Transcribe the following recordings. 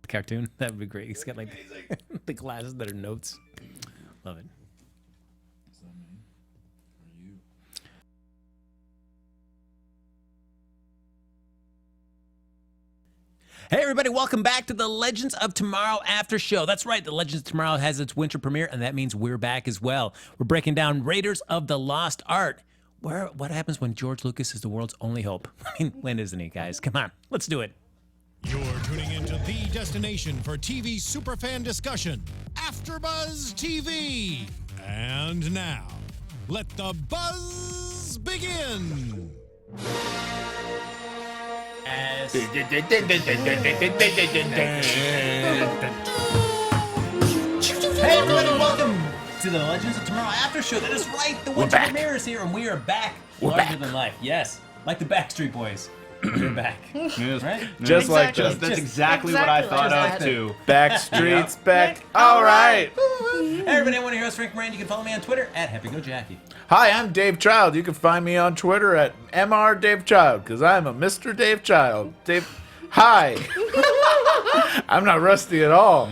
cartoon. That would be great. He's got like the glasses that are notes. Love it. Is that me? Or you? Hey everybody, welcome back to the Legends of Tomorrow After Show. That's right, the Legends of Tomorrow has its winter premiere, and that means we're back as well. We're breaking down Raiders of the Lost Ark. What happens when George Lucas is the world's only hope? I mean, when isn't he, guys? Come on, let's do it. You're tuning into the destination for TV superfan discussion, AfterBuzz TV. And now, let the buzz begin. Hey everybody, welcome to the Legends of Tomorrow After Show. That is right, the winter premiere is here, and we are back. Larger than life, yes. Like the Backstreet Boys. We're back. Right? Just like Exactly. this. That's exactly what I thought of too. Backstreet's back. All right. Hey everybody, I want to hear us, Frank Moran. You can follow me on Twitter at HappyGoJackie. Hi, I'm Dave Child. You can find me on Twitter at MrDaveChild because I'm a Mr. Dave Child. Dave, hi. I'm not rusty at all.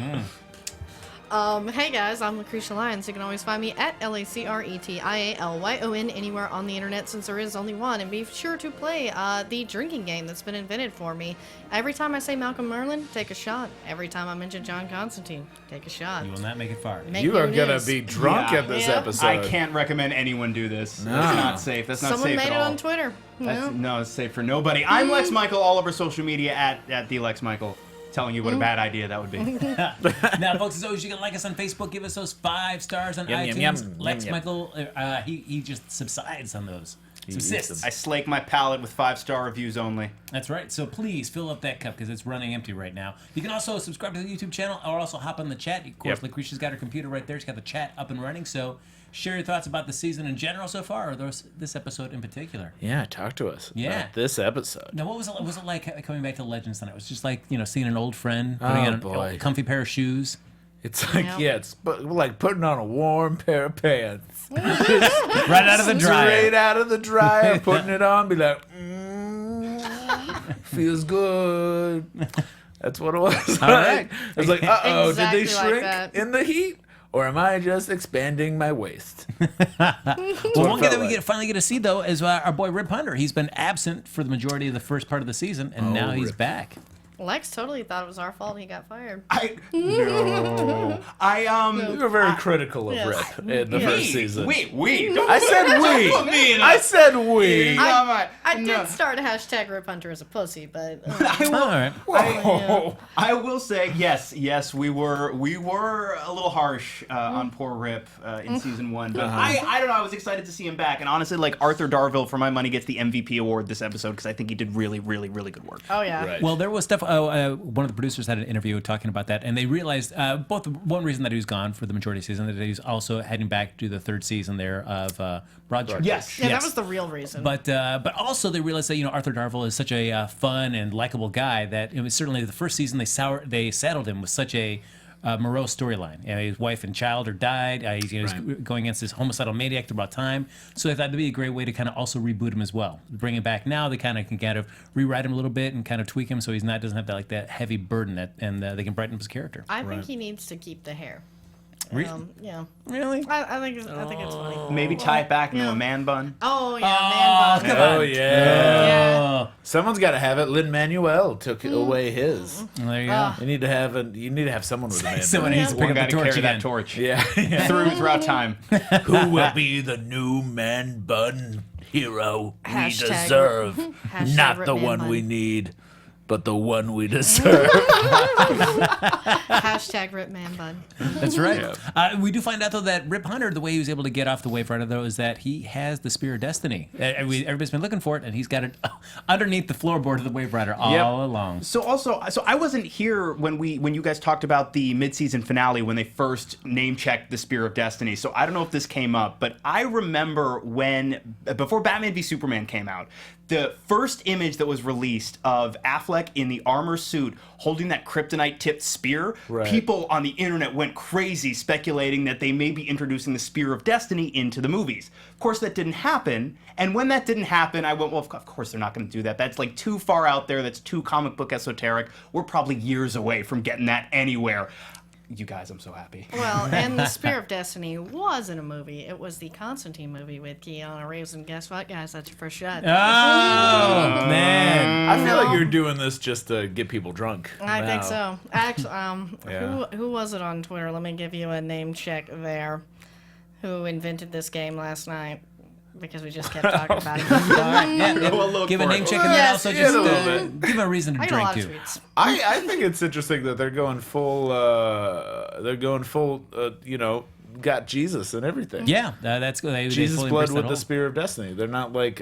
Hey guys, I'm Lacretia Lyon, so you can always find me at LACRETIALYON anywhere on the internet since there is only one. And be sure to play the drinking game that's been invented for me. Every time I say Malcolm Merlin, take a shot. Every time I mention John Constantine, take a shot. You will not make it far. Make You new are going to news. be drunk Yeah. at this Yeah. episode. I can't recommend anyone do this. No. That's not safe. That's not Someone safe made at it all. on Twitter. No, it's safe for nobody. I'm Lex Michael, all over social media at the Lex Michael, telling you what a bad idea that would be. Now, folks, as always, you can like us on Facebook, give us those 5 stars on Yum, iTunes. yum, yum, Lex yum, yum. Michael, he just subsides on those. Subsists. I slake my palate with 5-star reviews only. That's right. So please fill up that cup because it's running empty right now. You can also subscribe to the YouTube channel or also hop on the chat. Of course, Lucretia's got her computer right there. She's got the chat up and running. So share your thoughts about the season in general so far, or this episode in particular. Yeah, talk to us Yeah. about this episode. Now, what was it like coming back to Legends tonight? It was just like, seeing an old friend, putting on boy. a comfy pair of shoes. It's like, it's like putting on a warm pair of pants. Right out of the dryer. Straight out of the dryer, putting it on, be like, feels good. That's what it was. All right. I was like, uh-oh, Exactly did they like shrink that. in the heat? Or am I just expanding my waist? Well, one guy that we like. finally get to see, though, is our boy Rip Hunter. He's been absent for the majority of the first part of the season, and now he's Rip. back. Lex totally thought it was our fault he got fired. You were very critical of Yes. Rip in the first season. We. I said we. I said we. I did start hashtag Rip Hunter as a pussy, but All right. I will say yes. We were a little harsh on poor Rip in season 1, but I don't know. I was excited to see him back, and honestly, like Arthur Darvill for my money gets the MVP award this episode because I think he did really, really, really good work. oh yeah. Right. Well, there was stuff. One of the producers had an interview talking about that, and they realized one reason that he was gone for the majority of the season, that he was also heading back to the 3rd season there of Broadchurch. Yes. Yeah, Yes. that was the real reason. But also they realized that Arthur Darvill is such a fun and likable guy that it was certainly the first season they saddled him with such a morose storyline. His wife and child are died. He's going against this homicidal maniac throughout time. So I thought it'd be a great way to kind of also reboot him as well. Bring him back now. They can kind of rewrite him a little bit and kind of tweak him so he's doesn't have that heavy burden and they can brighten up his character. I think he needs to keep the hair. Yeah. Really? I think it's funny. Maybe tie it back into a man bun. Oh yeah, man bun. Come Oh, on. yeah. Someone's got to have it. Lin-Manuel took away his. There you go. You need to have someone with a man. Someone bun. needs to One pick guy up the to torch carry again. that torch Yeah. throughout time. Who will be the new man bun hero we Hashtag- deserve? Hashtag Not Rip the Man one Bun. we need, but the one we deserve. Hashtag Rip Man Bun. That's right. We do find out, though, that Rip Hunter, the way he was able to get off the Wave Rider, though, is that he has the Spear of Destiny. Everybody's been looking for it, and he's got it underneath the floorboard of the Wave Rider all along. So I wasn't here when you guys talked about the mid-season finale when they first name-checked the Spear of Destiny. So I don't know if this came up, but I remember before Batman v Superman came out, the first image that was released of Affleck Affleck in the armor suit holding that kryptonite-tipped spear, Right. people on the internet went crazy speculating that they may be introducing the Spear of Destiny into the movies. Of course, that didn't happen. And when that didn't happen, I went, well, of course they're not going to do that. That's like too far out there. That's too comic book esoteric. We're probably years away from getting that anywhere. You guys, I'm so happy. Well, and the Spear of Destiny wasn't a movie. It was the Constantine movie with Keanu Reeves. And guess what, guys? That's your first shot. Oh, man. I feel like you're doing this just to get people drunk. I think so. Actually, Yeah. who was it on Twitter? Let me give you a name check there. Who invented this game last night? Because we just kept talking about it. We'll look Give a for name it. check and then Yes, also yeah, just a little bit. give him a reason to I got a drink lot of too. tweets. I think it's interesting that they're going full, got Jesus and everything. Yeah, that's good. They Jesus fully blood embrace that with the whole- Spear of Destiny. They're not like,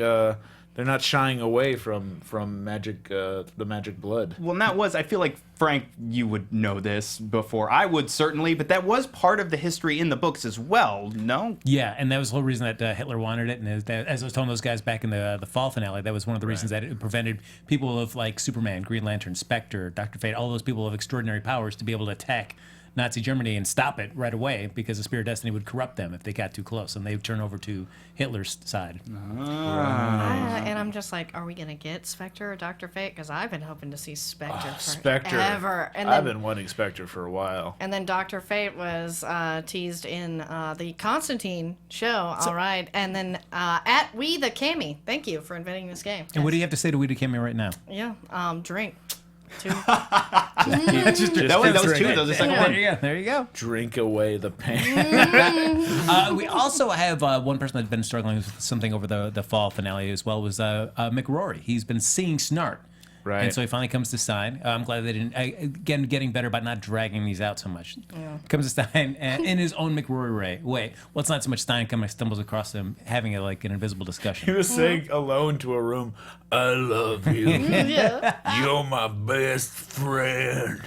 they're not shying away from magic, the magic blood. Well, and that was, I feel like, Frank, you would know this before I would, certainly, but that was part of the history in the books as well, no? Yeah, and that was the whole reason that Hitler wanted it. And as I was telling those guys back in the fall finale, that was one of the reasons that it prevented people of like Superman, Green Lantern, Spectre, Dr. Fate, all those people of extraordinary powers to be able to attack Nazi Germany and stop it right away, because the Spear of Destiny would corrupt them if they got too close, and they would turn over to Hitler's side. And I'm just like, are we gonna get Spectre or Dr. Fate? Because I've been hoping to see Spectre Spectre. forever. And I've then, been wanting Spectre for a while. and then Dr. Fate was teased in the Constantine show. All right, and then at We the Cammy. Thank you for inventing this game. And what do you have to say to Weeda Kimmy right now? Yeah, drink. Two. That was two. That was the second one. There you go. Drink away the pain. We also have one person that's been struggling with something over the fall finale as well, was Mick Rory. He's been seeing Snart. Right. And so he finally comes to sign. I'm glad they didn't. Again, getting better about not dragging these out so much. Comes to sign in his own Mick Rory way. Well, it's not so much Stein stumbles across him having an invisible He discussion. was saying alone to a room, I love you. Yeah. You're my best friend.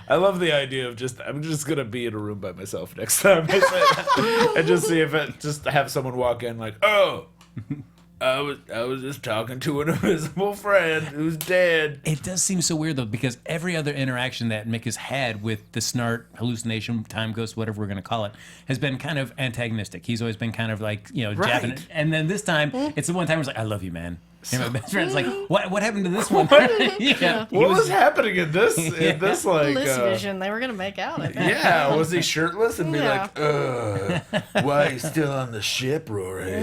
I love the idea of I'm just going to be in a room by myself next time I say that. And just see if just have someone walk in like, oh, I was just talking to an invisible friend who's dead. It does seem so weird though, because every other interaction that Mick has had with the Snart hallucination, time ghost, whatever we're going to call it, has been kind of antagonistic. He's always been kind of like, jabbing it. And then this time, it's the one time where he's like, I love you, man. And my best friend's like, what happened to this one? Yeah. What was happening in this? In this like? Bliss Vision. They were gonna make out. I think. Yeah, was he shirtless and be Yeah. like, why are you still on the ship, Rory?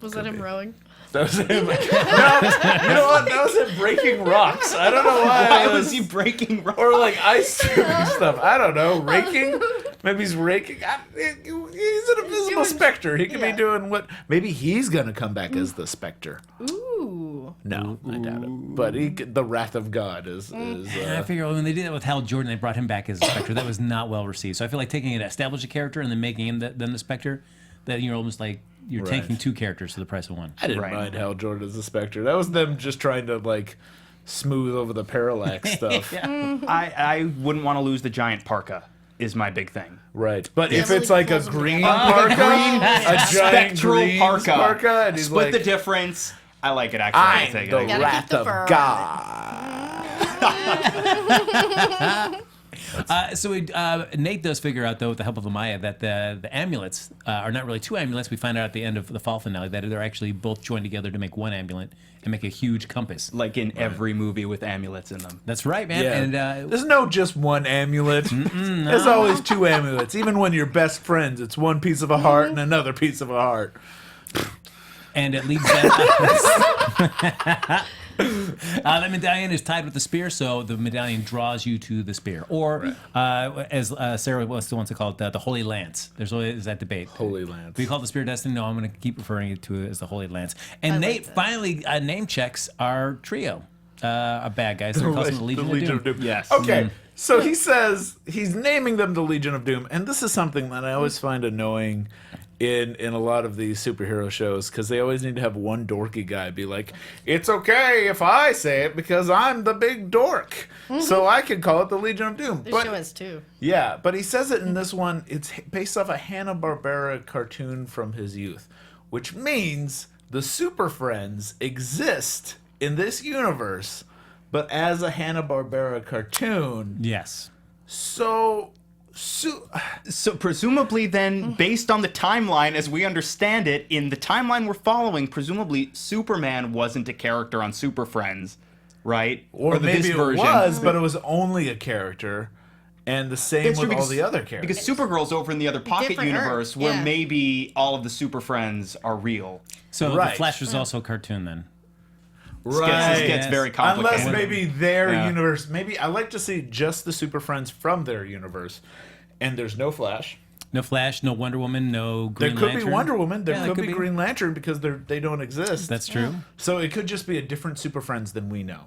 Was that him rowing? That was him. No, you know what? That was him breaking rocks. I don't know why. Why was he breaking rocks? Or like ice tubing stuff. I don't know. Raking? Maybe he's raking. He's an invisible specter. He could be doing what? Maybe he's gonna come back as the specter. Ooh. No, I doubt it. But the wrath of God is. And I figure when they did that with Hal Jordan, they brought him back as a Spectre. That was not well received. So I feel like taking an established character and then making him then the Spectre, that you're almost like you're Right. taking two characters for the price of one. I didn't mind Hal Jordan as the specter. That was them just trying to like smooth over the parallax stuff. I wouldn't want to lose the giant parka. Is my big thing. Right, but if Really it's like a pulls them green together. parka, a giant Spectral green parka. and he's Split like, the difference. I like it actually. I'm Take the it. Gotta wrath keep the of fur on God. So Nate does figure out, though, with the help of Amaya, that the amulets are not really two amulets. We find out at the end of the fall finale that they're actually both joined together to make one amulet and make a huge compass. Like in every movie with amulets in them. That's right, man. Yeah. And There's no just one amulet. There's always two amulets. Even when you're best friends, it's one piece of a heart and another piece of a heart. And it leads that. The medallion is tied with the spear, so the medallion draws you to the spear. Or, as Sarah wants to call it, the Holy Lance. There's always that debate. Holy Lance. Do you call it the Spear of Destiny? No, I'm going to keep referring to it as the Holy Lance. And I like Nate that. finally name checks our trio of bad guys. They're calling the Legion of Doom. Yes. Okay, so he says he's naming them the Legion of Doom, and this is something that I always find annoying in a lot of these superhero shows, because they always need to have one dorky guy be like, it's okay if I say it because I'm the big dork, so I can call it the Legion of Doom. This But show is too. yeah, but he says it in this one, it's based off a Hanna-Barbera cartoon from his youth, which means the Super Friends exist in this universe, but as a Hanna-Barbera cartoon. Yes. So presumably then, based on the timeline as we understand it, in the timeline we're following, presumably Superman wasn't a character on Super Friends, right? or maybe this it version. was, but it was only a character, and the same That's with true, all the other characters. Because Supergirl's over in the other pocket Different universe Earth, where yeah. maybe all of the Super Friends are real. So Right. the Flash was also a cartoon then. This gets Yes. very complicated. Unless maybe their Yeah. universe. Maybe I like to see just the Super Friends from their universe, and there's no Flash. No Flash, no Wonder Woman, no There Green could Lantern. be Wonder Woman. There Yeah, could be Green Lantern because they don't exist. That's true. So it could just be a different Super Friends than we know.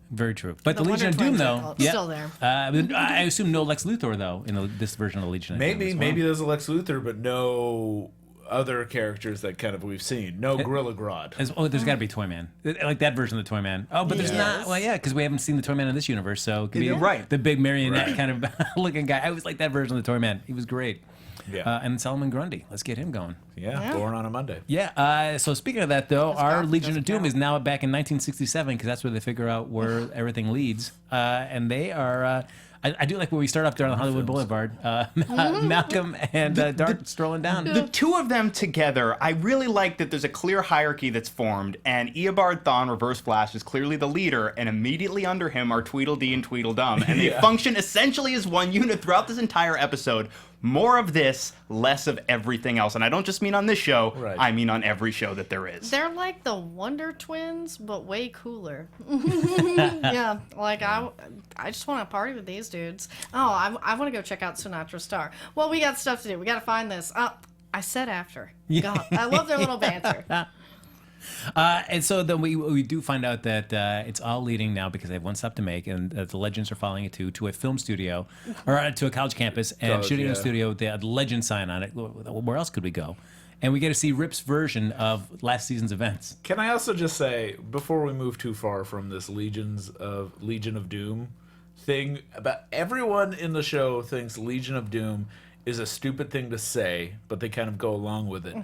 Very true. But The the Legion of Wonder Doom, Twins though, are still there. I assume no Lex Luthor though in this version of the Legion of Doom. Maybe as well. maybe there's a Lex Luthor, but no other characters that kind of we've seen. No Gorilla Grodd. There's got to be Toyman, like that version of the Toyman. Oh, but there's not. Well, yeah, because we haven't seen the Toyman in this universe, so it could be Right. the big marionette kind of looking guy. I always like that version of the Toyman. He was great. Yeah. And Solomon Grundy. Let's get him going. Yeah, born on a Monday. Yeah. So speaking of that, though, our Gotham Legion of doesn't Doom count. is now back in 1967 because that's where they figure out where everything leads. And they are. I do like where we start up there on Hollywood Boulevard. Malcolm and Dart strolling down. The two of them together, I really like that there's a clear hierarchy that's formed, and Eobard Thawne, Reverse Flash, is clearly the leader, and immediately under him are Tweedledee and Tweedledum, and they function essentially as one unit throughout this entire episode. More of this, less of everything else. And I don't just mean on this show, Right. I mean on every show that there is. They're like the Wonder Twins, but way cooler. Yeah, like I just want to party with these dudes. Oh, I want to go check out Sinatra Star. Well, we got stuff to do. We got to find this. I said after. God, I love their little banter. And so then we do find out that it's all leading now because they have one stop to make, and the Legends are following it to a film studio or to a college campus and shooting in a studio with the Legend sign on it. Where else could we go? And we get to see Rip's version of last season's events. Can I also just say, before we move too far from this Legion of Doom thing, about everyone in the show thinks Legion of Doom is a stupid thing to say, but they kind of go along with it.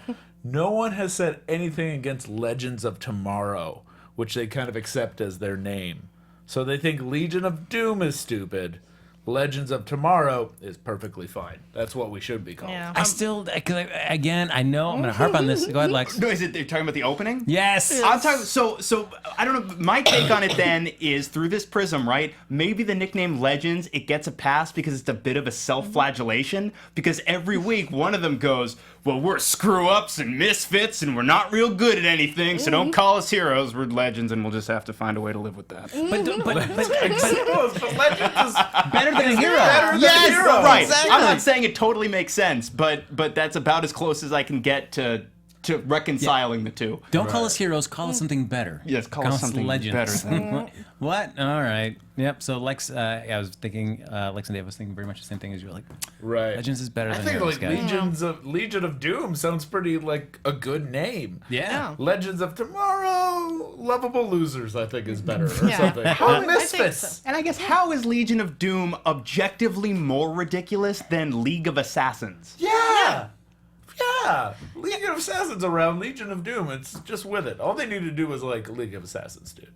No one has said anything against Legends of Tomorrow, which they kind of accept as their name. So they think Legion of Doom is stupid. Legends of Tomorrow is perfectly fine. That's what we should be called. Yeah. I still, again, I know I'm going to harp on this. Go ahead, Lex. No, is it they're talking about the opening? Yes. I'm talking. So I don't know. My take on it then is through this prism, right? Maybe the nickname Legends it gets a pass because it's a bit of a self-flagellation. Because every week one of them goes, "Well, we're screw-ups and misfits, and we're not real good at anything. So don't call us heroes. We're legends, and we'll just have to find a way to live with that." But Legends is better than a hero. better than Yes, a hero. right. Exactly. I'm not saying it totally makes sense, but that's about as close as I can get to reconciling the two. Don't call us heroes. Call us something better. Yes, call us something legends. better than- What? All right. Yep. So Lex, I was thinking, Lex and Dave was thinking very much the same thing as you. Like, Right. Legends is better I than think heroes, like guys. Legion of Doom sounds pretty like a good name. Yeah. Legends of Tomorrow, Lovable Losers, I think is better or Yeah. something. I Or think Misfits. so. And I guess how is Legion of Doom objectively more ridiculous than League of Assassins? Yeah. Yeah. League of Assassins around Legion of Doom. It's just with it. All they need to do is like League of Assassins, dude.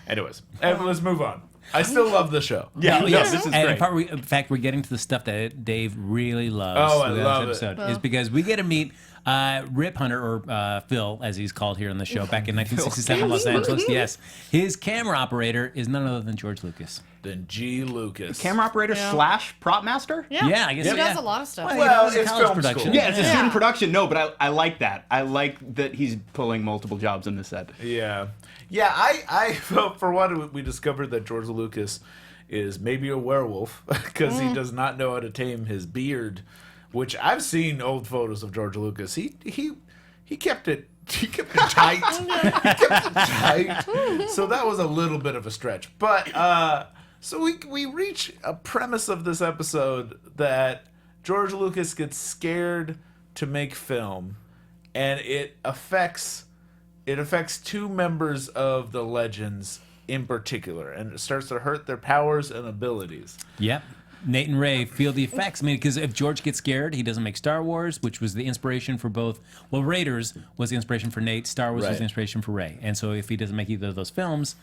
Anyways, let's move on. I still love the show. Yeah, Yes. this is And great. in fact, we're getting to the stuff that Dave really loves. Oh, I with this love it. episode, is because we get to meet Rip Hunter, or Phil, as he's called here on the show, back in 1967 Los Angeles. Yes. His camera operator is none other than George Lucas. Then G. Lucas. Camera operator / prop master? Yeah, Yeah, I guess he so, does yeah. a lot of stuff. Well, It's a it's college film production. school. Yeah, it's a Yeah. student production. No, but I like that. I like that he's pulling multiple jobs in the set. Yeah. Yeah, I for one, we discovered that George Lucas is maybe a werewolf because he does not know how to tame his beard, which I've seen old photos of George Lucas. He kept it tight. He kept it tight. So that was a little bit of a stretch. But so we reach a premise of this episode that George Lucas gets scared to make film, and it affects two members of the Legends in particular, and it starts to hurt their powers and abilities. Yep. Nate and Ray feel the effects. I mean, because if George gets scared, he doesn't make Star Wars, which was the inspiration for both. Well, Raiders was the inspiration for Nate. Star Wars was Right. the inspiration for Ray. And so if he doesn't make either of those films,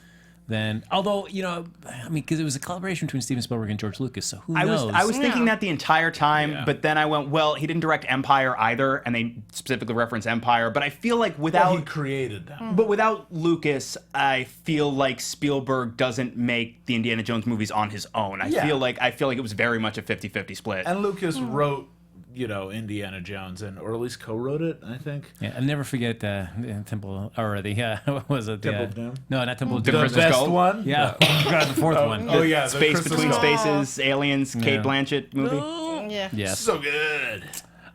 then, although, I mean, because it was a collaboration between Steven Spielberg and George Lucas, so who knows? I was thinking Yeah. that the entire time, Yeah. but then I went, well, he didn't direct Empire either, and they specifically reference Empire. But I feel like Well, he created them. but without Lucas, I feel like Spielberg doesn't make the Indiana Jones movies on his own. I Yeah. feel like it was very much a 50-50 split. And Lucas wrote, Indiana Jones, or at least co-wrote it, I think. Yeah, I'll never forget Temple, or what was it? Temple of Doom? No, not Temple of The Doom. Crystal best Skull? one? Yeah, God, the fourth one. Oh, yeah. the Space Crystal Between Skull. Spaces, Aliens, Kate Yeah. Blanchett movie. Yeah. Yes. So good.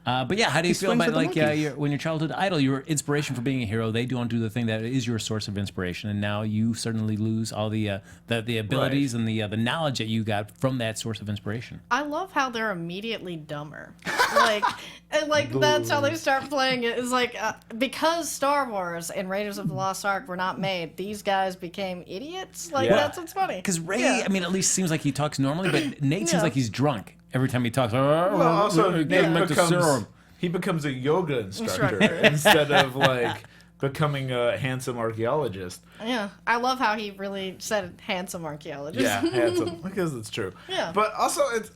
But yeah, how do you feel swings about with the monkeys. when your childhood idol, your inspiration for being a hero, they don't do the thing that is your source of inspiration, and now you suddenly lose all the abilities and the knowledge that you got from that source of inspiration. I love how they're immediately dumber. Like that's how they start playing it. Is like because Star Wars and Raiders of the Lost Ark were not made, these guys became idiots. Like Yeah. that's what's funny. Because Ray, Yeah. I mean, at least seems like he talks normally, but Nate seems Yeah. like he's drunk every time he talks. Well, also, Get Nick him into becomes, serum. he becomes a yoga instructor Instructor. instead of, becoming a handsome archaeologist. Yeah, I love how he really said handsome archaeologist. Yeah, handsome, because it's true. Yeah. But also, it's...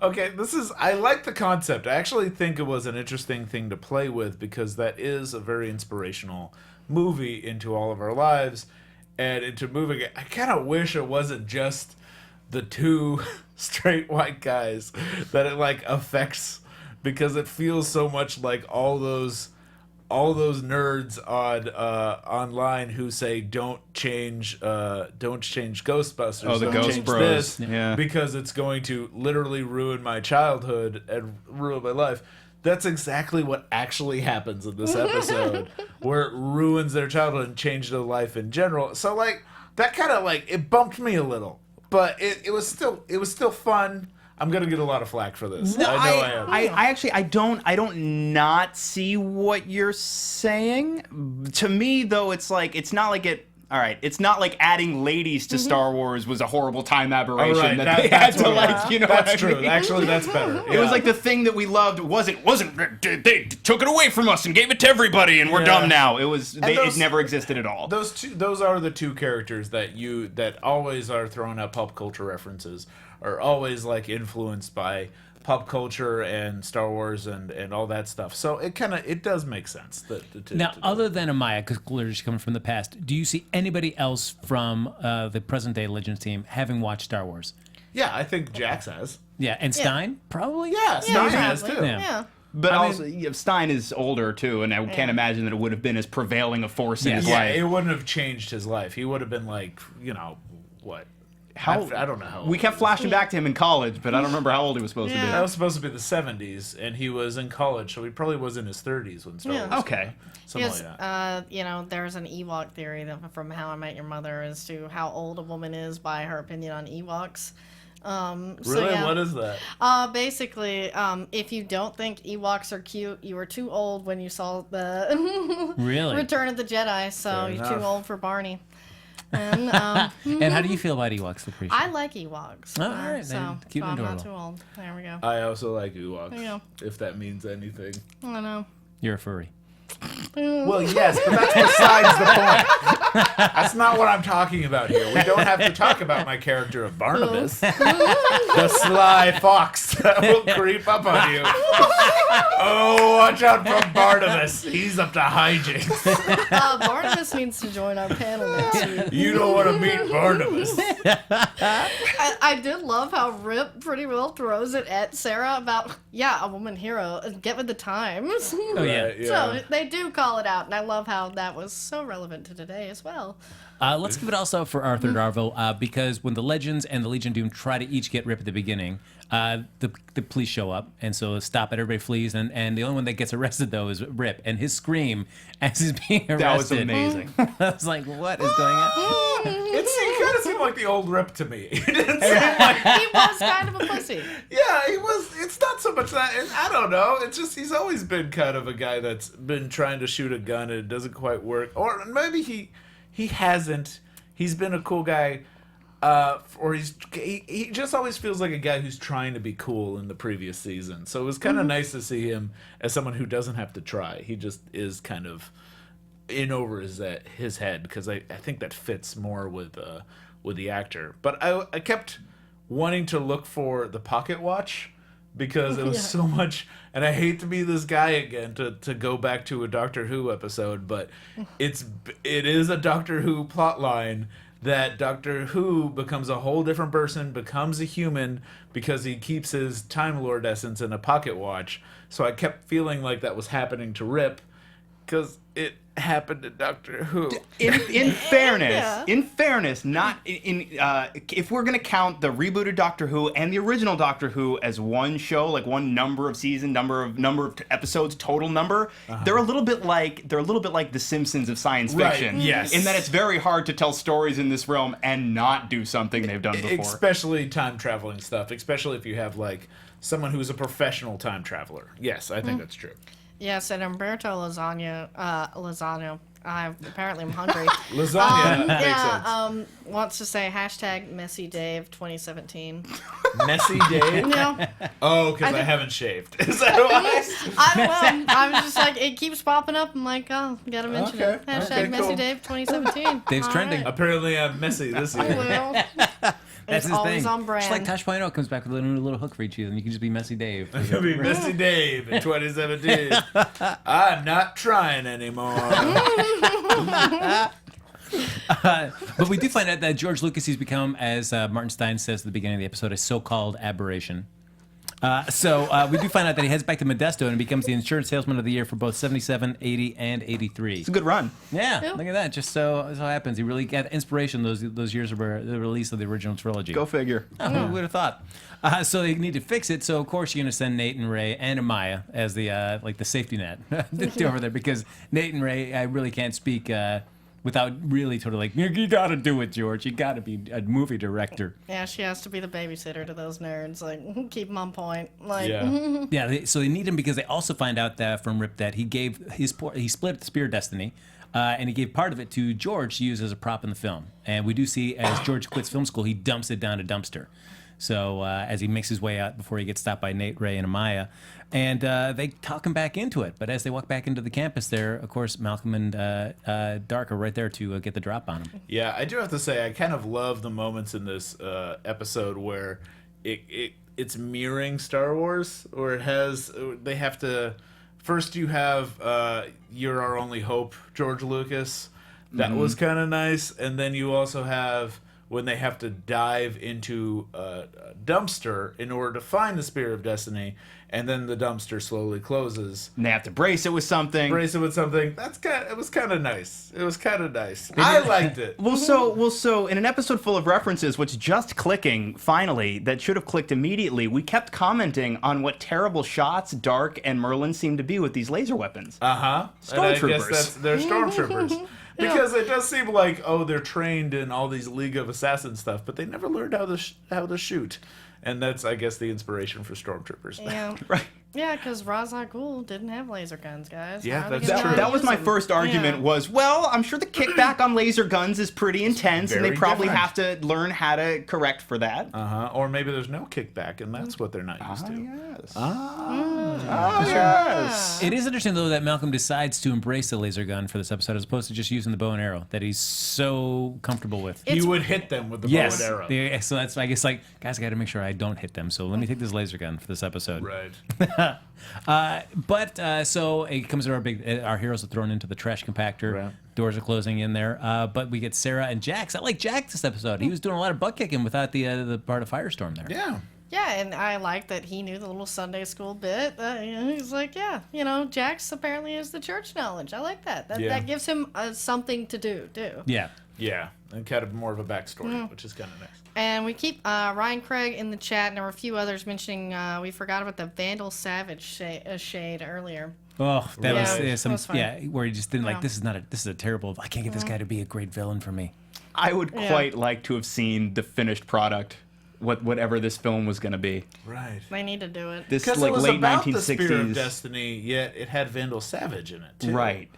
Okay, I like the concept. I actually think it was an interesting thing to play with because that is a very inspirational movie into all of our lives and into moving it. I kind of wish it wasn't just the two straight white guys that it affects, because it feels so much like all those nerds on online who say don't change Ghostbusters. Oh, the don't Ghost change Bros. this, Yeah. because it's going to literally ruin my childhood and ruin my life. That's exactly what actually happens in this episode, where it ruins their childhood and changes their life in general. So that kind of it bumped me a little, but it was still fun. I'm gonna get a lot of flack for this. I know I am. I actually I don't not see what you're saying. To me though, it's not like it. All right, it's not like adding ladies to Star Wars was a horrible time aberration All right, that they had to that's what I true. mean? Actually, that's better. It was like the thing that we loved wasn't they took it away from us and gave it to everybody and we're Yeah. dumb now. It those- never existed at all. those are the two characters that always are throwing out pop culture references, are always influenced by pop culture and Star Wars and all that stuff. So it does make sense. Now, other than Amaya, because clearly she's coming from the past, do you see anybody else from the present day Legends team having watched Star Wars? Yeah, I think Jax has. Yeah, and Stein probably. Yeah, Stein has too. Yeah. Yeah. But I mean- also, Stein is older too, and I can't imagine that it would have been as prevailing a force in his Yeah, life. it wouldn't have changed his life. He would have been what? I don't know how old We kept he was. flashing back to him in college, but I don't remember how old he was supposed to Yeah. That was supposed to be the 70s, and he was in college, so he probably was in his 30s when Star Yeah. Wars be. came Okay. out. Something Yes, like that. there's an Ewok theory from How I Met Your Mother as to how old a woman is by her opinion on Ewoks. Really? What is that? Basically, if you don't think Ewoks are cute, you were too old when you saw the Really? Return of the Jedi, so Fair you're too enough. old for Barney. And And how do you feel about Ewoks, Lucretia? I like Ewoks. Oh, all right, so then. Cute and I'm not adorable. too old. There we go. I also like Ewoks, Yeah. if that means anything. I don't know. You're a furry. Well, yes, but that's besides the point. That's not what I'm talking about here. We don't have to talk about my character of Barnabas, the sly fox that will creep up on you. Oh, watch out for Barnabas. He's up to hijinks. Barnabas needs to join our panel next week. You don't want to meet Barnabas. I did love how Rip pretty well throws it at Sarah about, a woman hero. Get with the times. Oh, yeah. Right, So they do call it out, and I love how that was so relevant to today as well. Let's give it also up for Arthur Darvill, because when the Legends and the Legion of Doom try to each get Rip at the beginning, the police show up, and so stop it, everybody flees, and the only one that gets arrested, though, is Rip, and his scream as he's being arrested. That was amazing. I was like, what is going on? He kind of seemed like the old Rip to me. He didn't seem like... He was kind of a pussy. Yeah, he was. It's not so much that. I don't know. It's just he's always been kind of a guy that's been trying to shoot a gun and it doesn't quite work. Or maybe he hasn't. He's been a cool guy, or he just always feels like a guy who's trying to be cool in the previous season. So it was kind of nice to see him as someone who doesn't have to try. He just is kind of in over his head, because I think that fits more with the actor. But I kept wanting to look for the pocket watch, because it was so much, and I hate to be this guy again to go back to a Doctor Who episode, but it is a Doctor Who plot line that Doctor Who becomes a whole different person, becomes a human, because he keeps his Time Lord essence in a pocket watch. So I kept feeling like that was happening to Rip, because it happened to Doctor Who. In fairness, not if we're gonna count the rebooted Doctor Who and the original Doctor Who as one show, like one number of season, number of episodes, total number, they're a little bit like The Simpsons of science fiction. Right, yes. In that it's very hard to tell stories in this realm and not do something they've done before. Especially time traveling stuff, especially if you have like someone who's a professional time traveler. Yes, I think that's true. Yes, and Umberto Lasagna, apparently I'm hungry. Lasagna makes sense. Wants to say #MessyDave 2017. Messy Dave? No, Oh, because I haven't shaved. Is that why? I was just like, it keeps popping up. I'm like, oh, gotta mention it. Okay, cool. #MessyDave 2017. Dave's All trending. right. Apparently I'm messy this I year. will. That's It's his always thing. on brand. Just like Tosh Point comes back with a new little hook for each of you, and you can just be Messy Dave. It'll be Messy Dave in 2017. I'm not trying anymore. But we do find out that George Lucas has become, as Martin Stein says at the beginning of the episode, a so-called aberration. So we do find out that he heads back to Modesto and becomes the insurance salesman of the year for both 77, 80, and 83. It's a good run. Yeah, look at that. Just so happens. He really got inspiration those years of the release of the original trilogy. Go figure. Oh, who would have thought? So they need to fix it. So of course you're going to send Nate and Ray and Amaya as the the safety net over there, because Nate and Ray really can't speak without really totally like, you got to do it, George. You got to be a movie director. Yeah, she has to be the babysitter to those nerds. Like, keep them on point. Like, Yeah. Yeah. So they need him because they also find out that from Rip that he split the Spear of Destiny. And he gave part of it to George to use as a prop in the film. And we do see, as George quits film school, he dumps it down a dumpster. So as he makes his way out before he gets stopped by Nate, Ray, and Amaya. And they talk him back into it. But as they walk back into the campus there, of course, Malcolm and Dark are right there to get the drop on him. Yeah, I do have to say, I kind of love the moments in this episode where it's mirroring Star Wars, or they have to... First you have You're Our Only Hope, George Lucas. That was kind of nice. And then you also have when they have to dive into a dumpster in order to find the Spear of Destiny, and then the dumpster slowly closes. And they have to brace it with something. It was kind of nice. I liked it. Well, so in an episode full of references, what's just clicking finally that should have clicked immediately, we kept commenting on what terrible shots Dark and Merlin seem to be with these laser weapons. Stormtroopers. They're stormtroopers. Because it does seem like, they're trained in all these League of Assassins stuff, but they never learned how to shoot. And that's, I guess, the inspiration for stormtroopers. yeah. Right. Yeah, because Ra's al Ghul didn't have laser guns, guys. Yeah, How are they that's gonna true. That was use my them? first argument Yeah. was, well, I'm sure the kickback on laser guns is pretty intense, and they very probably different. have to learn how to correct for that. Or maybe there's no kickback, and that's what they're not used to. Yes. Yes. It is interesting, though, that Malcolm decides to embrace the laser gun for this episode as opposed to just using the bow and arrow that he's so comfortable with. You would hit them with the bow and arrow. Yeah, so that's, I guess, like, guys, I got to make sure I don't hit them. So let me take this laser gun for this episode. Right. So it comes to our heroes are thrown into the trash compactor. Right. Doors are closing in there. But we get Sarah and Jax. I like Jax this episode. He was doing a lot of butt kicking without the part of Firestorm there. Yeah. Yeah, and I like that he knew the little Sunday school bit. He's like, Jax apparently has the church knowledge. I like that. That gives him something to do, too. Yeah. Yeah. And kind of more of a backstory, which is kind of nice. And we keep Ryan Craig in the chat, and there were a few others mentioning we forgot about the Vandal Savage shade earlier. Oh, that Yeah. was That was fun. where he just didn't Yeah. this is a terrible. I can't get this guy to be a great villain for me. I would quite like to have seen the finished product, whatever this film was going to be. Right. They need to do it. This Because like it was late about 1960s. the Spear of Destiny, yet it had Vandal Savage in it, too. Right.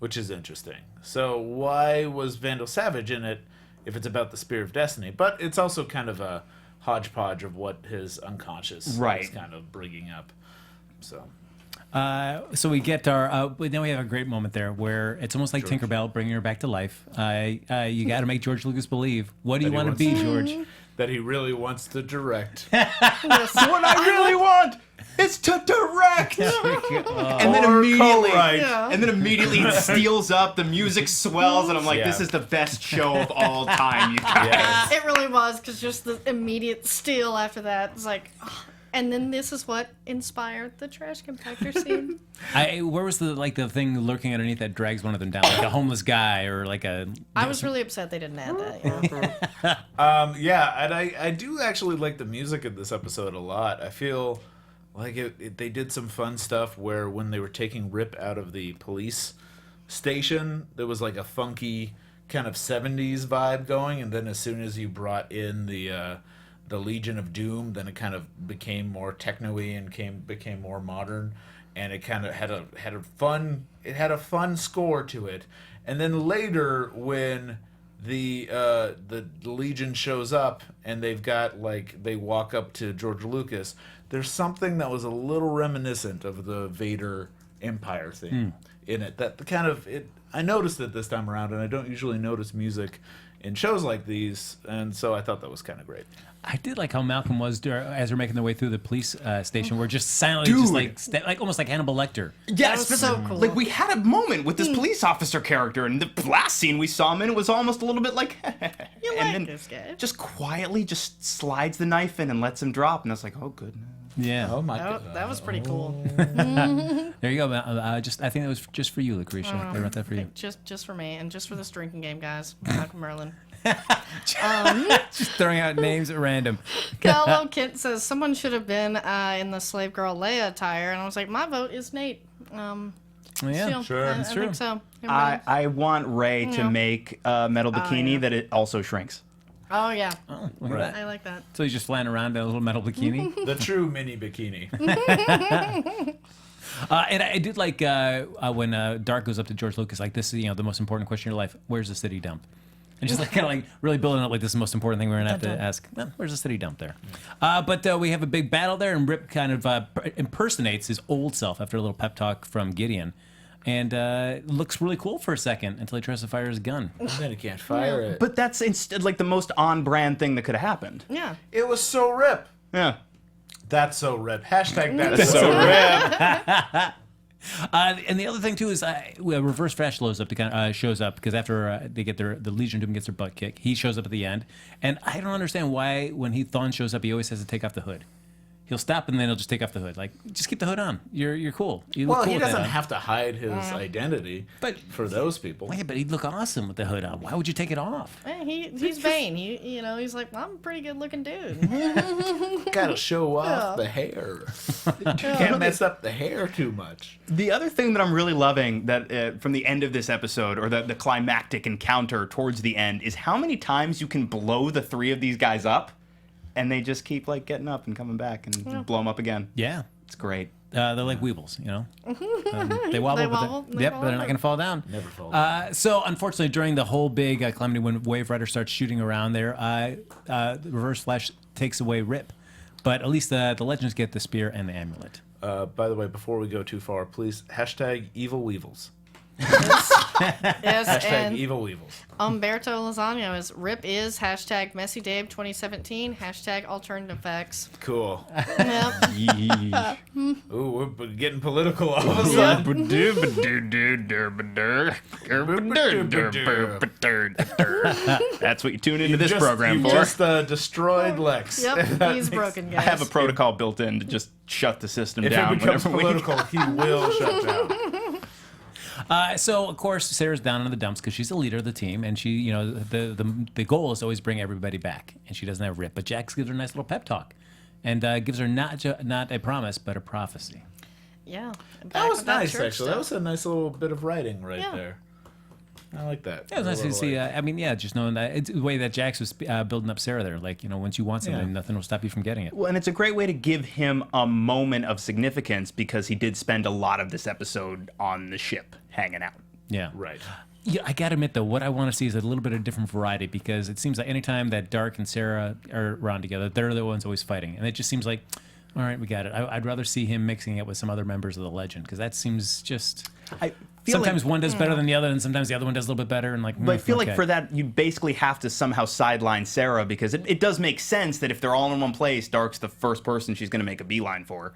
Which is interesting. So why was Vandal Savage in it if it's about the Spear of Destiny? But it's also kind of a hodgepodge of what his unconscious is Right. kind of bringing up. So So we get our. Then we have a great moment there where it's almost like Tinkerbell bringing her back to life. You got to make George Lucas believe. What do you want to be, George? That he really wants to direct. What I really want is to direct. And then immediately, and then immediately it steals up. The music swells, and I'm like, this is the best show of all time, you guys. Yes. It really was, because just the immediate steal after that was like, oh. And then this is what inspired the trash compactor scene. Where was the thing lurking underneath that drags one of them down, like a homeless guy or like a? I was really upset they didn't add that. And I do actually like the music in this episode a lot. I feel like they did some fun stuff where when they were taking Rip out of the police station, there was like a funky kind of 70s vibe going, and then as soon as you brought in the Legion of Doom, then it kind of became more techno-y and became more modern, and it kind of had a fun score to it. And then later when the Legion shows up and they walk up to George Lucas, there's something that was a little reminiscent of the Vader Empire theme in it. That kind of I noticed it this time around, and I don't usually notice music in shows like these, and so I thought that was kind of great. I did like how Malcolm was as they're making their way through the police station. We're just silently, just like almost like Hannibal Lecter. Yeah, That was so cool. Like we had a moment with this police officer character, and the last scene we saw him in, it was almost a little bit like, You and like then this guy. just quietly just slides the knife in and lets him drop, and I was like, oh goodness. Yeah. Oh my god. That was pretty cool. There you go. I think that was just for you, Lacretia. They wrote that for you. Just for me, and just for this drinking game, guys. Malcolm Merlin. Just throwing out names at random. Gallo Kent says someone should have been in the slave girl Leia attire, and I was like, my vote is Nate. Yeah, Still, sure. I That's true. think so. I want Ray to Yeah. make a metal bikini that it also shrinks. Oh yeah, Oh, look at Right. that. I like that. So he's just flying around in a little metal bikini. The true mini bikini. And I did like when Dark goes up to George Lucas, like, this is the most important question in your life. Where's the city dump? And just like kind of like really building up like this is the most important thing we're gonna have to ask. Well, where's the city dump there? But we have a big battle there, and Rip kind of impersonates his old self after a little pep talk from Gideon, and looks really cool for a second until he tries to fire his gun. Then he can't fire it. But that's instead like the most on-brand thing that could have happened. Yeah. It was so Rip. Yeah. That's so Rip. Hashtag that's so Rip. And the other thing too is Reverse Flash shows up because after they get the Legion Doom gets their butt kicked, he shows up at the end, and I don't understand why when Thawne shows up, he always has to take off the hood. He'll stop and then he'll just take off the hood. Like, just keep the hood on. You're cool. You look Well, cool he with that doesn't on. have to hide his identity But- for those people. Yeah, but he'd look awesome with the hood on. Why would you take it off? He's vain. He's like, I'm a pretty good looking dude. Gotta show off the hair. You can't mess up the hair too much. The other thing that I'm really loving that from the end of this episode, or the climactic encounter towards the end, is how many times you can blow the three of these guys up, and they just keep like getting up and coming back and blow them up again. Yeah. It's great. They're like weebles, they wobble. They but wobble, they yep, fall but they're not over. going to fall down. Never fall down. So, unfortunately, during the whole big calamity, when Wave Rider starts shooting around there, Reverse Flash takes away Rip. But at least the Legends get the spear and the amulet. By the way, before we go too far, please hashtag Evil Weevils. Yes, Hashtag and Evil Weevils. Umberto Lozano is Rip is hashtag Messy Dave 2017 hashtag alternative facts. Cool. Yep. Ooh, we're getting political all of a sudden. That's what you tune into this Just- program you for. just destroyed Lex. Yep, he's broken, guys. I have a protocol built in to just shut the system If down it becomes whenever we political, he will shut down. So of course Sarah's down in the dumps because she's the leader of the team, and she, the goal is to always bring everybody back, and she doesn't have Rip. But Jax gives her a nice little pep talk, and gives her not a promise but a prophecy. Yeah. That was nice, church actually. That stuff. was a nice little bit of writing right Yeah. there. I like that. Yeah, it was nice to little, see. like- Just knowing that it's the way that Jax was building up Sarah there. Like, once you want something, Yeah. nothing will stop you from getting it. Well, and it's a great way to give him a moment of significance because he did spend a lot of this episode on the ship hanging out. Yeah. Right. Yeah, I gotta admit though, what I want to see is a little bit of different variety because it seems like anytime that Dark and Sarah are around together, they're the ones always fighting, and it just seems like All right, we got it. I'd rather see him mixing it with some other members of the Legend, because that seems just... I feel sometimes like, one does better than the other, and sometimes the other one does a little bit better. And but I feel like okay. for that, you basically have to somehow sideline Sarah, because it does make sense that if they're all in one place, Dark's the first person she's going to make a beeline for.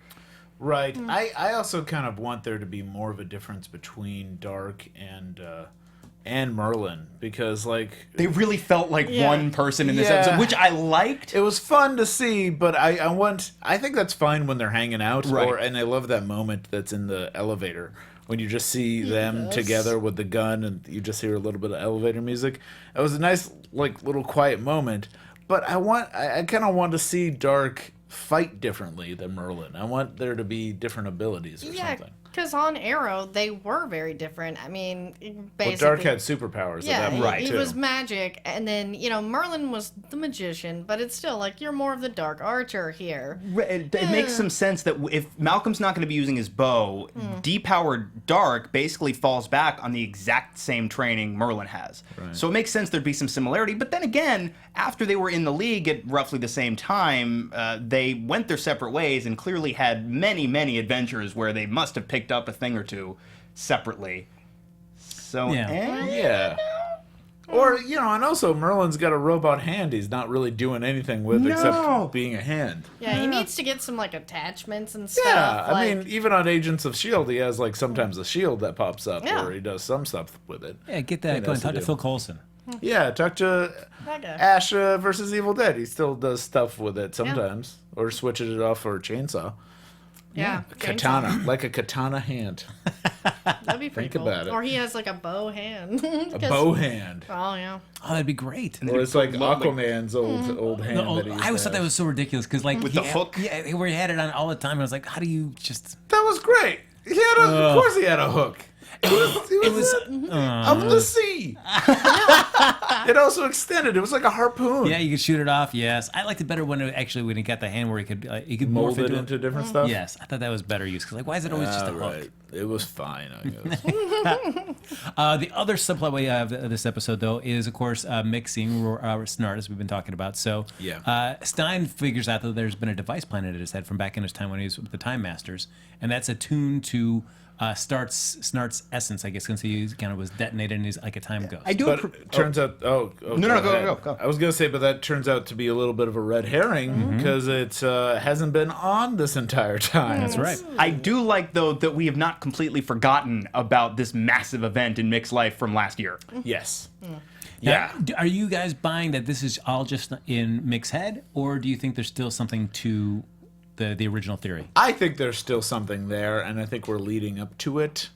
Right. I also kind of want there to be more of a difference between Dark and Merlin, because like They really felt like Yeah. one person in this Yeah. episode, which I liked. it was fun to see, but I think that's fine when they're hanging out, Right. and I love that moment that's in the elevator when you just see them together with the gun and you just hear a little bit of elevator music. It was a nice like little quiet moment, but I kind of want to see Dark fight differently than Merlin. I want there to be different abilities or Yeah, something. because on Arrow they were very different. I mean, basically, But Dark had superpowers yeah, at that he, point he too. was magic, and then Merlin was the magician. But it's still like you're more of the dark archer here. It makes some sense that if Malcolm's not going to be using his bow, depowered Dark basically falls back on the exact same training Merlin has. So it makes sense there'd be some similarity. But then again, after they were in the league at roughly the same time, they went their separate ways and clearly had many, many adventures where they must have picked up a thing or two separately. So, Yeah. Yeah. Or, and also Merlin's got a robot hand he's not really doing anything with No. except being a hand. Yeah, he needs to get some like attachments and stuff. Yeah, I like, mean, even on Agents of S.H.I.E.L.D., he has like sometimes a shield that pops up Yeah. or he does some stuff with it. Yeah, get that going. knows Talk to to do. Phil Coulson. Yeah, talk to that guy. Ash versus Evil Dead. He still does stuff with it sometimes. Or switches it off for a chainsaw. Yeah, Katana, like a katana hand. That'd be pretty Think cool. about it. Or he has like a bow hand. A bow hand. Oh yeah. Oh, that'd be great. Or it's like Aquaman's old hand No, that he I always thought that was so ridiculous because, like, With the hook? yeah, where he had it on all the time. And I was like, how do you just? That was great. Of course he had a hook. He was of the sea. It also extended. It was like a harpoon. Yeah, you could shoot it off. Yes, I liked it better when he got the hand where he could Mold morph it into different stuff. Yes, I thought that was better use because, like, why is it always just a hook? Right. It was fine, I guess. The other subplot we have of this episode, though, is, of course, Mick seeing Snart, as we've been talking about. So Stein figures out that there's been a device planted at his head from back in his time when he was with the Time Masters, and that's attuned to Snart's essence, I guess, since he kind of was detonated and he's like a time ghost. I do. But it turns out. No, go. I was gonna say, but that turns out to be a little bit of a red herring because it hasn't been on this entire time. That's right. I do like, though, that we have not completely forgotten about this massive event in Mick's life from last year. Yes. Now, are you guys buying that this is all just in Mick's head, or do you think there's still something to the original theory? I think there's still something there, and I think we're leading up to it.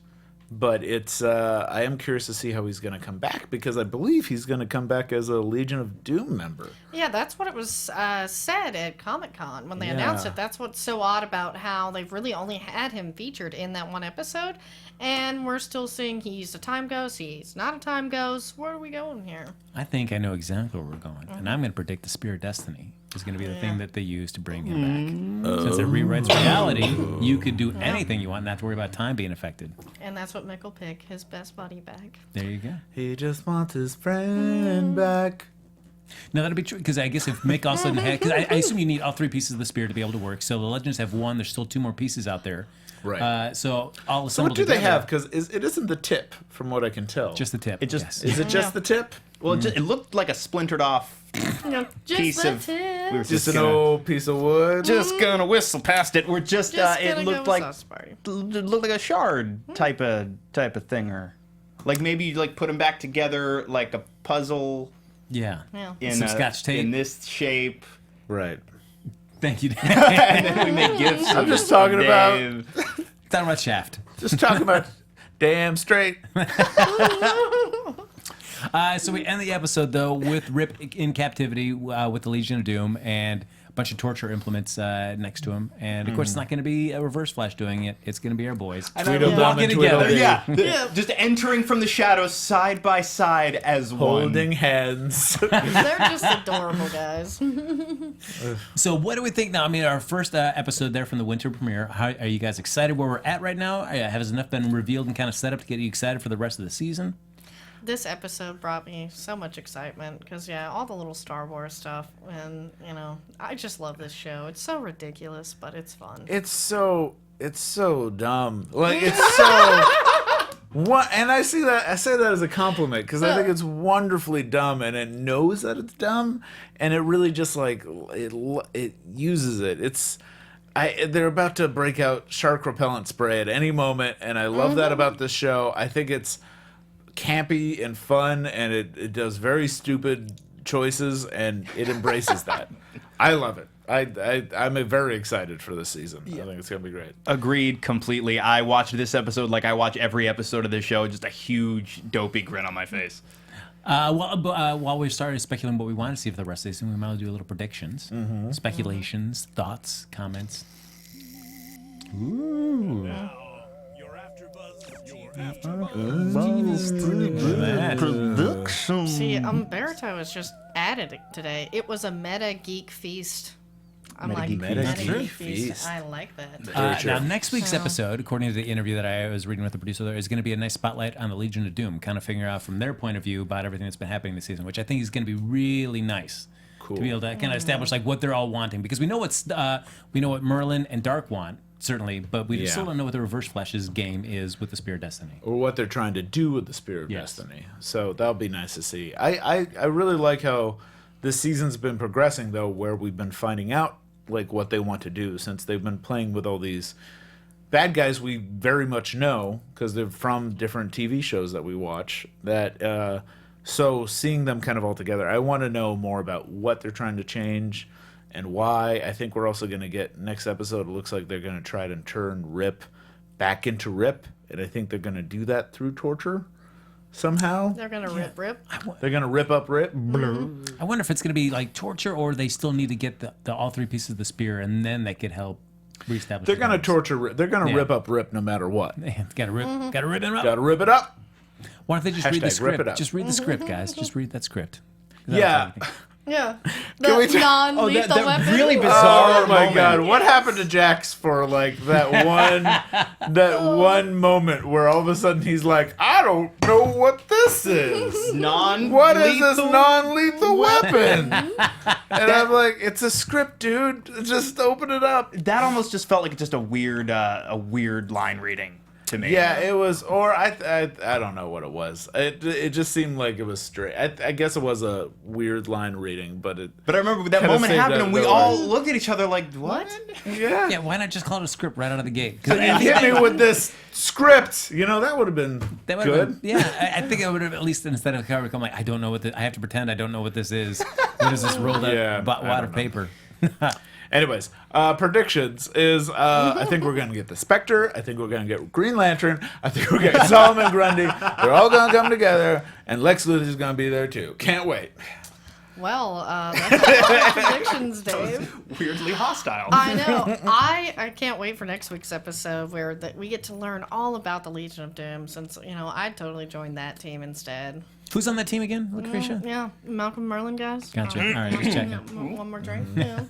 But it's I am curious to see how he's going to come back, because I believe he's going to come back as a Legion of Doom member. Yeah, that's what it was said at Comic-Con when they announced it. That's what's so odd about how they've really only had him featured in that one episode, and we're still seeing he's a time ghost, he's not a time ghost. Where are we going here? I think I know exactly where we're going, and I'm going to predict the Spear of Destiny is going to be the thing that they use to bring him back. Since it rewrites reality, you could do anything you want, not to worry about time being affected. And that's what Mick will pick, his best buddy back. There you go. He just wants his friend back. No, that'll be true, because I guess if Mick also didn't have, because I assume you need all three pieces of the spear to be able to work. So the Legends have one. There's still two more pieces out there. Right. So all So what assembled do they together, have? Because it isn't the tip, from what I can tell. Just the tip. It just- yes. Is it just Yeah. the tip? Well, it looked like a splintered off Just piece the of. tip. We were Just an gonna, old piece of wood? just gonna whistle past it. We're just. Just It gonna looked go like sauce party. it looked like a shard type of thing, or like maybe you like put them back together like a puzzle Yeah. Yeah. in Some Scotch tape. in this shape. Right. Thank you. And then we make gifts. I'm just talking about Talking about Shaft. just talking about damn straight. So we end the episode, though, with Rip in captivity with the Legion of Doom and a bunch of torture implements next to him. And, of course, it's not going to be a Reverse Flash doing it. It's going to be our boys. Tweedledum walking and together. Tweedledee. Yeah, just entering from the shadows side by side as one. Holding hands. They're just adorable guys. So what do we think now? I mean, our first episode there from the winter premiere. How, are you guys excited where we're at right now? Has enough been revealed and kind of set up to get you excited for the rest of the season? This episode brought me so much excitement because, all the little Star Wars stuff. And, I just love this show. It's so ridiculous, but it's fun. It's so dumb. Like, it's so... What? And I say that as a compliment because I think it's wonderfully dumb, and it knows that it's dumb, and it really just like it uses it. They're about to break out shark repellent spray at any moment, and I love that about this show. I think it's campy and fun, and it does very stupid choices, and it embraces that. I love it. I'm very excited for this season. I think it's going to be great. Agreed completely. I watched this episode like I watch every episode of this show, just a huge dopey grin on my face. While we started speculating what we want to see for the rest of the season, we might do a little predictions, speculations, thoughts, comments. Ooh. Your AfterBuzz. See, Umberto was just added today. It was a meta geek feast. I'm like, meta geek feast. I like that. Now, next week's episode, according to the interview that I was reading with the producer there, is going to be a nice spotlight on the Legion of Doom, kind of figuring out from their point of view about everything that's been happening this season, which I think is going to be really nice. Cool. To be able to kind of establish like what they're all wanting, because we know what Merlin and Dark want, certainly, but we still don't know what the Reverse Flash's game is with the Spear of Destiny, or what they're trying to do with the Spear of Destiny. So that'll be nice to see. I really like how this season's been progressing, though, where we've been finding out like what they want to do, since they've been playing with all these bad guys we very much know because they're from different TV shows that we watch. So seeing them kind of all together, I want to know more about what they're trying to change and why. I think we're also going to get next episode. It looks like they're going to try to turn Rip back into Rip, and I think they're going to do that through torture somehow. They're going to rip. They're going to rip up Rip. I wonder if it's going to be like torture, or they still need to get the all three pieces of the spear, and then that could help reestablish. They're going to torture Rip. They're going to rip up Rip no matter what. Got to rip him up. Got to rip it up. Why don't they just read the Hashtag rip it script? up. Just read the script, guys. Just read that script. Yeah. Can we non-lethal that weapon. really bizarre Oh my moment. God! What happened to Jax for like that one moment where all of a sudden he's like, I don't know what this is. What is this non-lethal weapon? And I'm like, it's a script, dude. Just open it up. That almost just felt like just a weird line reading to me. Yeah, it was, or I don't know what it was. It just seemed like it was straight. I guess it was a weird line reading, but I remember that moment happened and we all looked at each other like, what? Yeah, why not just call it a script right out of the gate? You hit me with this script. That would have been good. I think I would have at least, instead of cover, I'm like, I don't know what I have to pretend I don't know what this is. What is this rolled up wad of paper? Anyways, predictions is I think we're going to get the Spectre. I think we're going to get Green Lantern. I think we're going to get Solomon Grundy. They're all going to come together, and Lex Luthor's going to be there too. Can't wait. Well, that's a lot of predictions, Dave. Weirdly hostile. I know. I can't wait for next week's episode where we get to learn all about the Legion of Doom, since, I'd totally join that team instead. Who's on that team again, Lacretia? Yeah, Malcolm Merlin, guys. Gotcha. All right, just checking. One more drink. Yeah.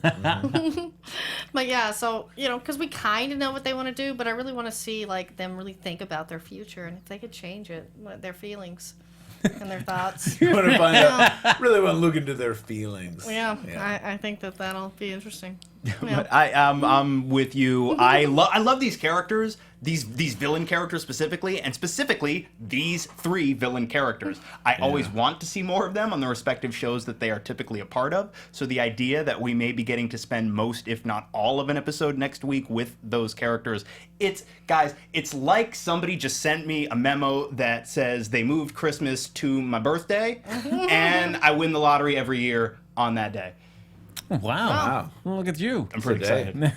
But yeah, so, because we kind of know what they want to do, but I really want to see, them really think about their future and if they could change it, their feelings and their thoughts. You want to find out? Really want to look into their feelings. Yeah. I think that'll be interesting. But I'm with you. I love these characters, these villain characters specifically, and specifically these three villain characters. I always want to see more of them on the respective shows that they are typically a part of. So the idea that we may be getting to spend most, if not all, of an episode next week with those characters, it's like somebody just sent me a memo that says they moved Christmas to my birthday, and I win the lottery every year on that day. Wow. Well, look at you. I'm pretty excited.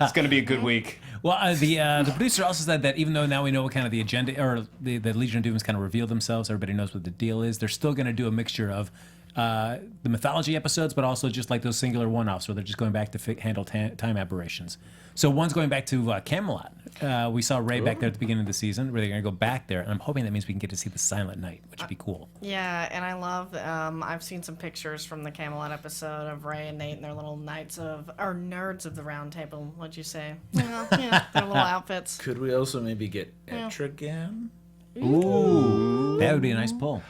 It's going to be a good week. Well, the producer also said that even though now we know what kind of the agenda, or the Legion of Doom has kind of revealed themselves, everybody knows what the deal is, they're still going to do a mixture of the mythology episodes, but also just like those singular one-offs where they're just going back to handle time aberrations. So one's going back to Camelot. We saw Ray back there at the beginning of the season, where they're going to go back there, and I'm hoping that means we can get to see the Silent Knight, which would be cool. Yeah, and I love, I've seen some pictures from the Camelot episode of Ray and Nate and their little nerds of the round table, what'd you say? Yeah, their little outfits. Could we also maybe get Etrigan? Ooh, that would be a nice pull.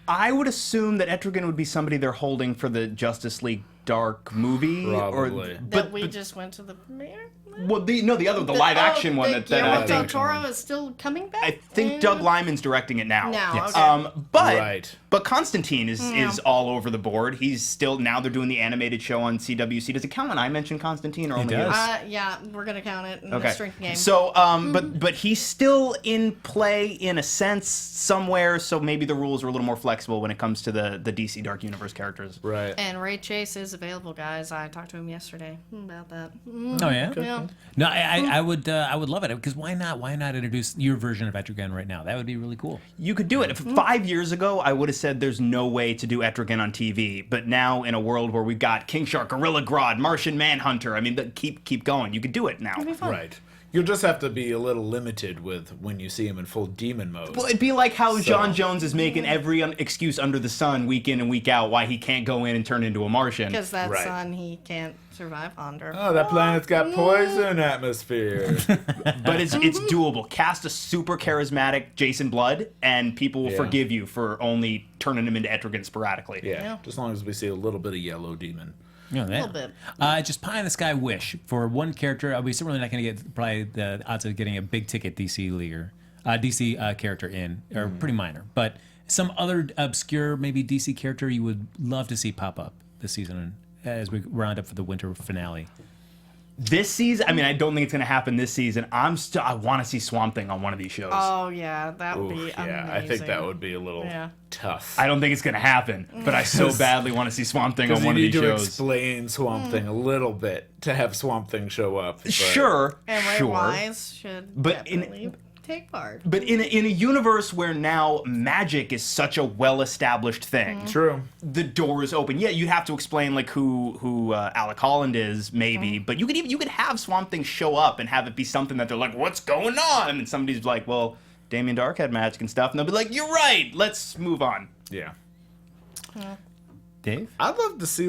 I would assume that Etrigan would be somebody they're holding for the Justice League Dark movie. Probably. That we just went to the premiere? Well, the live action one that I Guillermo del think. Toro is still coming back? I think Doug Liman's directing it now. Yes. Okay. But Constantine is all over the board. He's still, now they're doing the animated show on CWC. Does it count when I mention Constantine, or only does. you? Yeah, we're gonna count it in the strength game. So, but he's still in play in a sense somewhere. So maybe the rules are a little more flexible when it comes to the DC Dark Universe characters. Right. And Ray Chase is available, guys. I talked to him yesterday about that. Oh yeah. Yeah. No, I would love it, because why not? Why not introduce your version of Etrigan right now? That would be really cool. You could do it. If 5 years ago, I would have said there's no way to do Etrigan on TV. But now, in a world where we've got King Shark, Gorilla Grodd, Martian Manhunter, I mean, keep going. You could do it now. It'd be fun. Right. You'll just have to be a little limited with when you see him in full demon mode. Well, it'd be like how John Jones is making every excuse under the sun week in and week out why he can't go in and turn into a Martian. Because that Right. sun he can't survive under. Oh, that planet's got poison atmosphere. But it's doable. Cast a super charismatic Jason Blood, and people will forgive you for only turning him into Etrigan sporadically. Yeah, just as long as we see a little bit of yellow demon. You know, A little bit. Just pie in the sky wish for one character. We're certainly not going to get probably the odds of getting a big ticket DC character in, or pretty minor. But some other obscure, maybe DC character you would love to see pop up this season as we round up for the winter finale. This season, I mean, I don't think it's going to happen this season. I want to see Swamp Thing on one of these shows. Oh, yeah. That would be amazing. Yeah, I think that would be a little tough. I don't think it's going to happen, but I so badly want to see Swamp Thing on one of these you need to shows. explain Swamp Thing a little bit to have Swamp Thing show up. But... Sure, And Ray sure. Wise should definitely take part. But in a universe where now magic is such a well-established thing, True. the door is open. Yeah, you'd have to explain like who Alec Holland is, maybe, but you could have Swamp Thing show up and have it be something that they're like, what's going on? And somebody's like, well, Damien Dark had magic and stuff, and they'll be like, you're right, let's move on. Yeah. Dave? I'd love to see,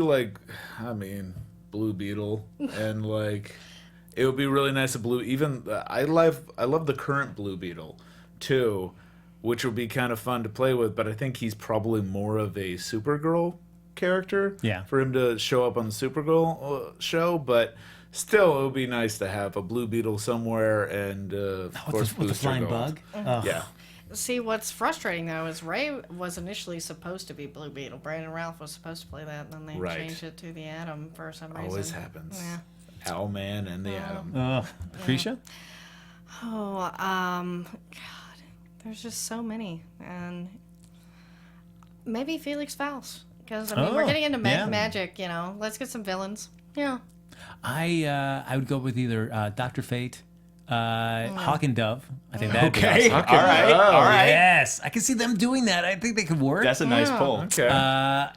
Blue Beetle and, it would be really nice if I love the current Blue Beetle, too, which would be kind of fun to play with, but I think he's probably more of a Supergirl character for him to show up on the Supergirl show, but still, it would be nice to have a Blue Beetle somewhere and, of course, with the Booster flying Gold. bug? Yeah. See, what's frustrating, though, is Ray was initially supposed to be Blue Beetle. Brandon Ralph was supposed to play that, and then they changed it to the Atom for some reason. Always happens. Yeah. Owlman and the Atom. Lucretia? Oh, God. There's just so many. And maybe Felix Faust. Because, we're getting into magic, Let's get some villains. Yeah. I would go with either Dr. Fate, Hawk and Dove. I think that'd be Okay, awesome. all right. Yes, I can see them doing that. I think they could work. That's a nice pull. Okay.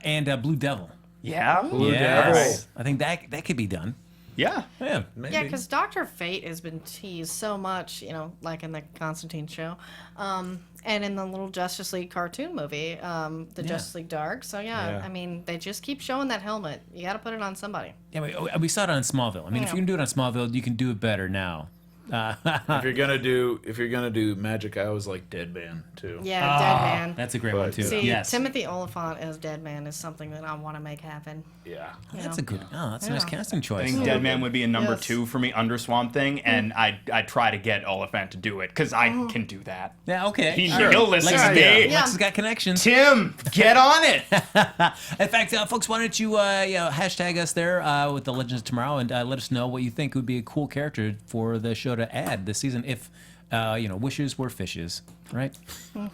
And Blue Devil. Yeah? Yes. I think that could be done. Yeah. Yeah. Maybe. Yeah, because Dr. Fate has been teased so much, like in the Constantine show, and in the little Justice League cartoon movie, the Justice League Dark. So, they just keep showing that helmet. You got to put it on somebody. Yeah, we saw it on Smallville. If you can do it on Smallville, you can do it better now. If you're gonna do magic, I always like Deadman too. Yeah, Deadman. That's a great one too. See, Yes. Timothy Oliphant as Deadman is something that I want to make happen. Yeah. That's a good. That's a nice casting I choice. think Deadman would be a number Yes. 2 for me under Swamp Thing, and I'd try to get Oliphant to do it, because I can do that. Yeah. Okay. He'll listen to me. Lex has got connections. Tim, get on it! In fact, folks, why don't you hashtag us there with the Legends of Tomorrow and let us know what you think would be a cool character for the show to add this season if wishes were fishes, right?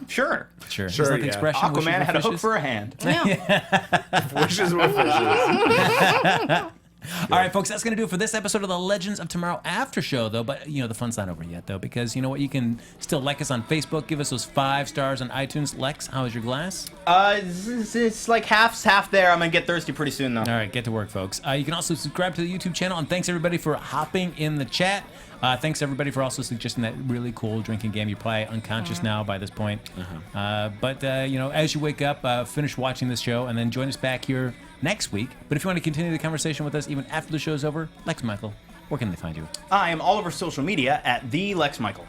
Sure. Sure. Sure, Isn't that the yeah. expression? Wishes Aquaman were had a hook fishes? for a hand. Yeah. Wishes were fishes. All right, folks, that's going to do it for this episode of the Legends of Tomorrow After Show, though. But, the fun's not over yet, though, because you know what? You can still like us on Facebook. Give us those 5 stars on iTunes. Lex, how is your glass? It's like half there. I'm going to get thirsty pretty soon, though. All right, get to work, folks. You can also subscribe to the YouTube channel, and thanks, everybody, for hopping in the chat. Thanks, everybody, for also suggesting that really cool drinking game. You're probably unconscious now by this point. But as you wake up, finish watching this show, and then join us back here next week. But if you want to continue the conversation with us even after the show's over, Lex Michael, where can they find you? I am all over social media at the Lex Michael.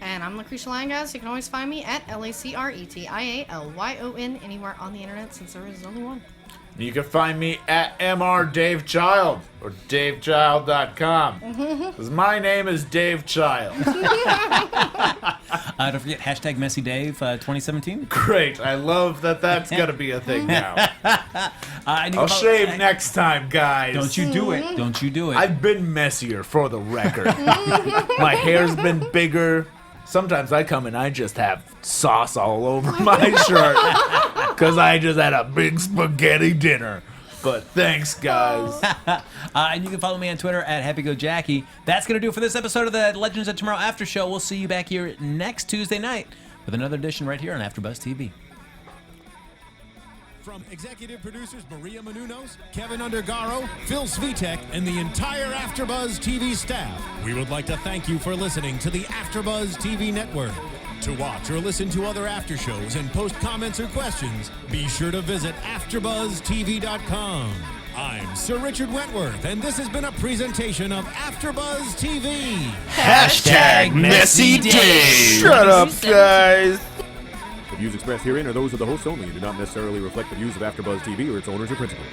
And I'm Lacretia Lyon, guys. You can always find me at LACRETIALYON anywhere on the internet, since there is only one. You can find me at MrDaveChild or DaveChild.com. Because my name is Dave Child. Don't forget hashtag MessyDave 2017. Great. I love that that's going to be a thing now. And you I'll can follow- shave next time, guys. Don't you do it. Don't you do it. I've been messier, for the record. My hair's been bigger. Sometimes I come and I just have sauce all over my shirt because I just had a big spaghetti dinner. But thanks, guys. And you can follow me on Twitter at HappyGoJackie. That's going to do it for this episode of the Legends of Tomorrow After Show. We'll see you back here next Tuesday night with another edition right here on AfterBuzz TV. From executive producers Maria Menounos, Kevin Undergaro, Phil Svitek, and the entire AfterBuzz TV staff, we would like to thank you for listening to the AfterBuzz TV network. To watch or listen to other after shows and post comments or questions, be sure to visit AfterBuzzTV.com. I'm Sir Richard Wentworth, and this has been a presentation of AfterBuzz TV. Hashtag Messy Dave. Shut up, guys. The views expressed herein are those of the hosts only and do not necessarily reflect the views of AfterBuzz TV or its owners or principals.